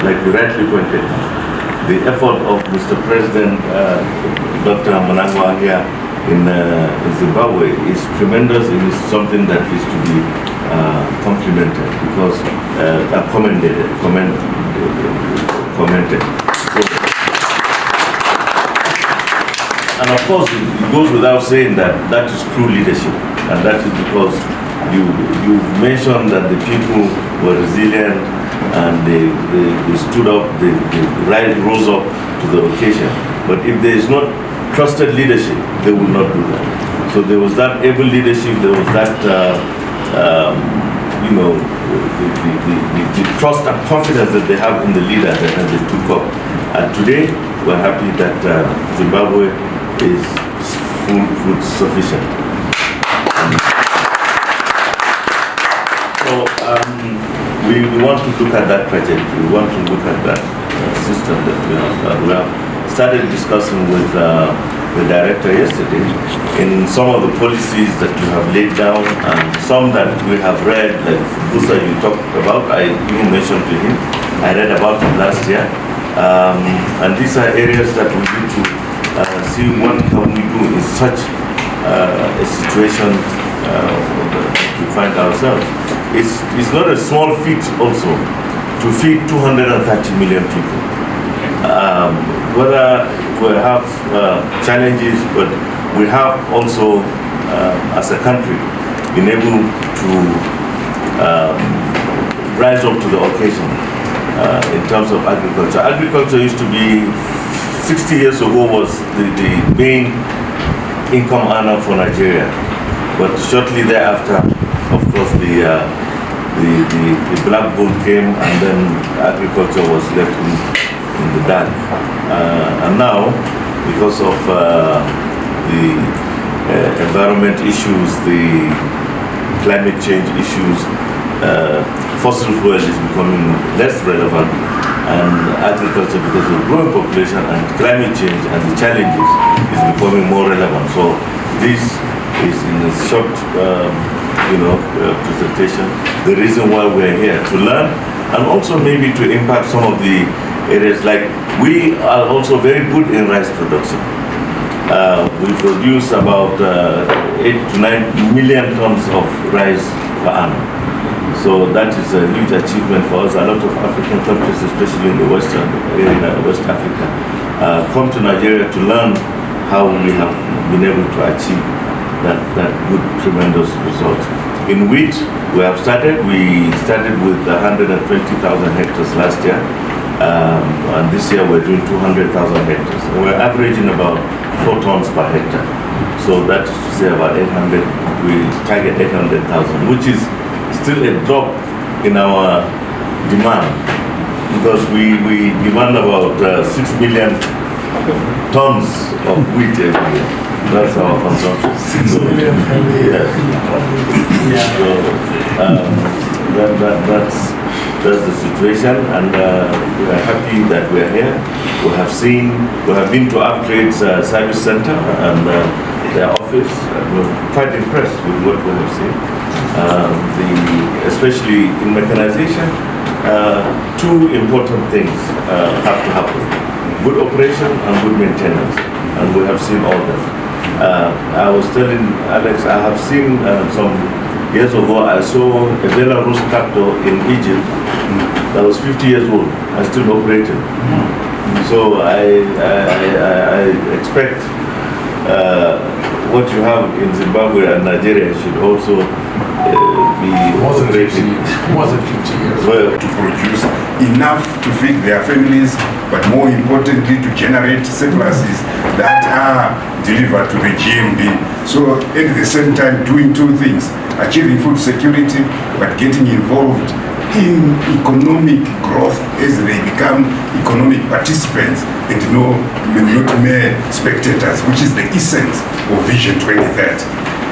like you rightly pointed, the effort of Mr. President, Dr. Mnangagwa here in Zimbabwe is tremendous. It is something that is to be complimented because commended. So, and of course, it goes without saying that that is true leadership, and that is because you mentioned that the people were resilient and they stood up, they rose up to the occasion. But if there is not trusted leadership, they will not do that. So there was that able leadership, there was that, the trust and confidence that they have in the leader that they took up. And today, we're happy that Zimbabwe is food sufficient. So we want to look at that trajectory. We want to look at that system that we have started discussing with the director yesterday in some of the policies that you have laid down and some that we have read, like Busa you talked about. I even mentioned to him. I read about it last year. And these are areas that we need to see what can we do in such a situation that we find ourselves. It's not a small feat also to feed 230 million people. Whether we have challenges, but we have also, as a country, been able to rise up to the occasion in terms of agriculture. Agriculture used to be, 60 years ago, was the main income earner for Nigeria. But shortly thereafter, of course, the Black Bull came, and then agriculture was left in the dark. And now, because of the environment issues, the climate change issues, fossil fuel is becoming less relevant, and agriculture, because of growing population and climate change and the challenges, is becoming more relevant. So this is in a short presentation, the reason why we're here, to learn and also maybe to impact some of the areas. Like, we are also very good in rice production. We produce about 8 to 9 million tons of rice per annum. So that is a huge achievement for us. A lot of African countries, especially in the Western area, West Africa, come to Nigeria to learn how we have been able to achieve that good, tremendous result. In wheat, we started with 120,000 hectares last year, and this year we're doing 200,000 hectares. And we're averaging about 4 tons per hectare. So that is to say about 800, we target 800,000, which is still a drop in our demand, because we demand about 6 million tons of wheat every year. That's our consumption. 6 million every year. Yeah. So that's the situation, and we are happy that we are here. We have been to Uptrade's service center and their office. We're quite impressed with what we have seen. Especially in mechanization, 2 important things have to happen: good operation and good maintenance, and we have seen all that. I was telling Alex, I have seen some years ago, I saw a Belarus tractor in Egypt that was 50 years old and still operating. So I expect what you have in Zimbabwe and Nigeria should also be operating. Was it 50 years? Well, to produce enough to feed their families, but more importantly to generate surpluses that are delivered to the GMB. So at the same time doing 2 things: achieving food security, but getting involved in economic growth as they become economic participants and not mere spectators, which is the essence of Vision 2030.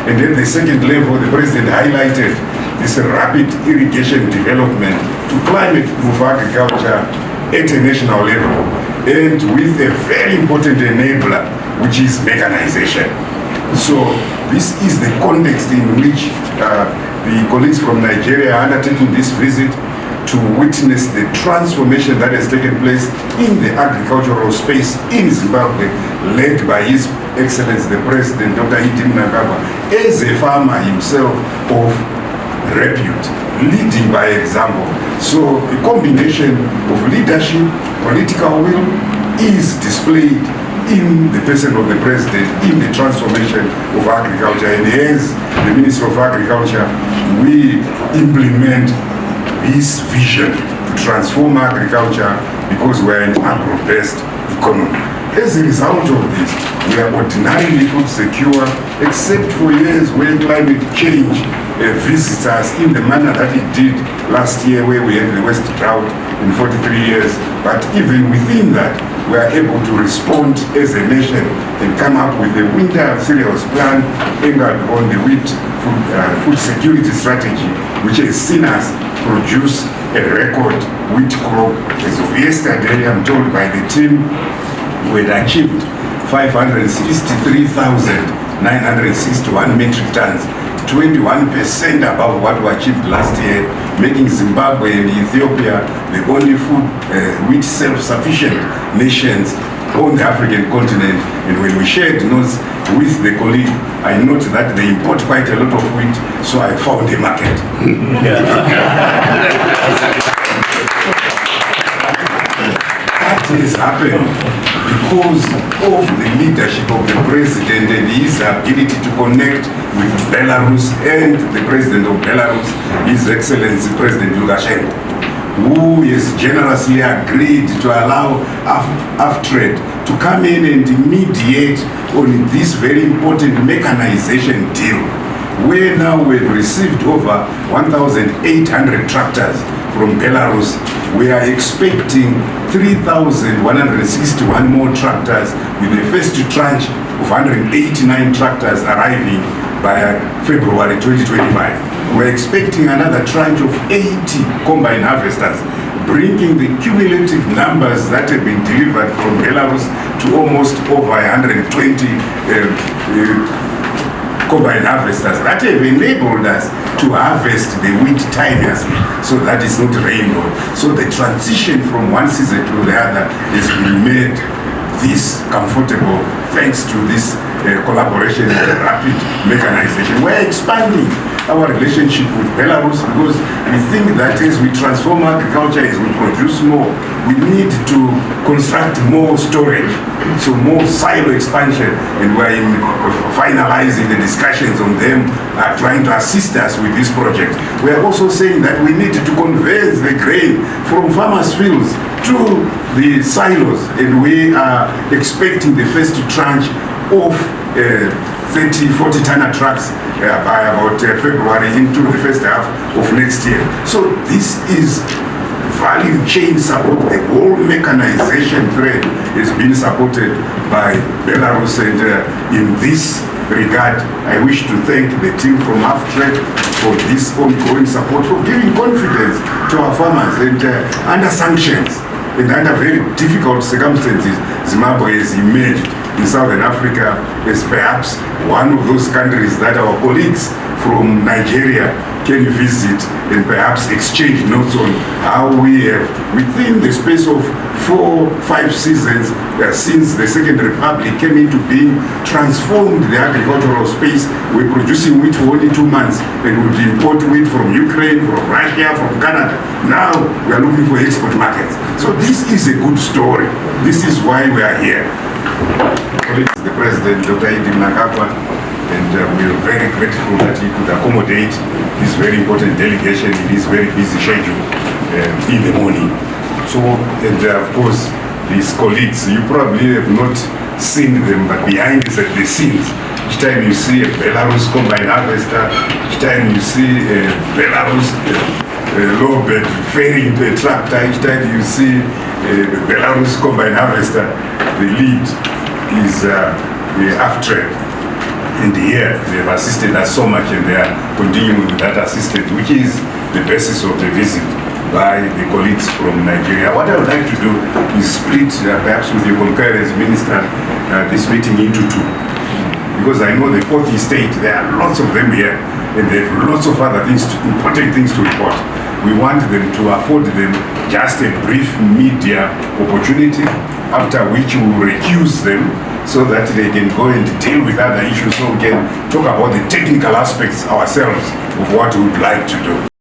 And then the second level, the president highlighted this rapid irrigation development to climate-proof agriculture at a national level, and with a very important enabler, which is mechanization. So this is the context in which the colleagues from Nigeria are undertaking this visit. to witness the transformation that has taken place in the agricultural space in Zimbabwe, led by His Excellency the President, Dr. Idi Mnangagwa, as a farmer himself of repute, leading by example. So a combination of leadership, political will is displayed in the person of the President, in the transformation of agriculture. And as the Minister of Agriculture, we implement this vision to transform agriculture because we're an agro-based economy. As a result of this, we are ordinarily food secure, except for years when climate change visits us in the manner that it did last year, where we had the worst drought in 43 years. But even within that, we are able to respond as a nation and come up with a winter cereals plan anchored on the wheat food security strategy, which has seen us produce a record wheat crop. As of yesterday, I'm told by the team, we had achieved 563,961 metric tons, 21% above what we achieved last year, making Zimbabwe and Ethiopia the only wheat self-sufficient nations on the African continent. And when we shared notes with the colleague, I noted that they import quite a lot of wheat, so I found a market. That has happened because of the leadership of the President and his ability to connect with Belarus and the President of Belarus, His Excellency President Lukashenko, who has generously agreed to allow AfTrade to come in and mediate on this very important mechanization deal, where now we've received over 1,800 tractors from Belarus. We are expecting 3,161 more tractors, with the first tranche of 189 tractors arriving by February 2025. We're expecting another tranche of 80 combine harvesters, bringing the cumulative numbers that have been delivered from Belarus to almost over 120 combine harvesters that have enabled us to harvest the wheat timelessly, so that is not rained on. So the transition from one season to the other has been made this comfortable thanks to this collaboration and rapid mechanization. We're expanding our relationship with Belarus because we think that as we transform agriculture, as we produce more, we need to construct more storage, so more silo expansion, and we're finalizing the discussions on them, trying to assist us with this project. We are also saying that we need to convey the grain from farmers' fields to the silos, and we are expecting the first tranche of 30-40 tonner trucks by about February into the first half of next year. So this is value chain support. The whole mechanization thread is being supported by Belarus, and in this regard, I wish to thank the team from AfTrade for this ongoing support, for giving confidence to our farmers. And under sanctions and under very difficult circumstances, Zimbabwe has emerged in Southern Africa as perhaps one of those countries that our colleagues from Nigeria can visit and perhaps exchange notes on how we have, within the space of 4-5 seasons since the Second Republic came into being, transformed the agricultural space. We're producing wheat for only 2 months, and we import wheat from Ukraine, from Russia, from Canada. Now we are looking for export markets. So this is a good story. This is why we are here. The President, Dr. Idi Mnangagwa, and we are very grateful that he could accommodate this very important delegation in his very busy schedule in the morning. So, and of course, these colleagues, you probably have not seen them, but behind the scenes, each time you see a Belarus combine harvester, each time you see a Belarus low-bed ferrying the tractor, each time you see a Belarus combine harvester, the lead is the AfTrade. And here they have assisted us so much, and they are continuing with that assistance, which is the basis of the visit by the colleagues from Nigeria. What I would like to do is split, perhaps with your concurrence, Minister, this meeting into two. Because I know the fourth estate, there are lots of them here, and there are lots of other things, important things to report. we want them to afford them just a brief media opportunity, after which we will recuse them so that they can go and deal with other issues, so we can talk about the technical aspects ourselves of what we would like to do.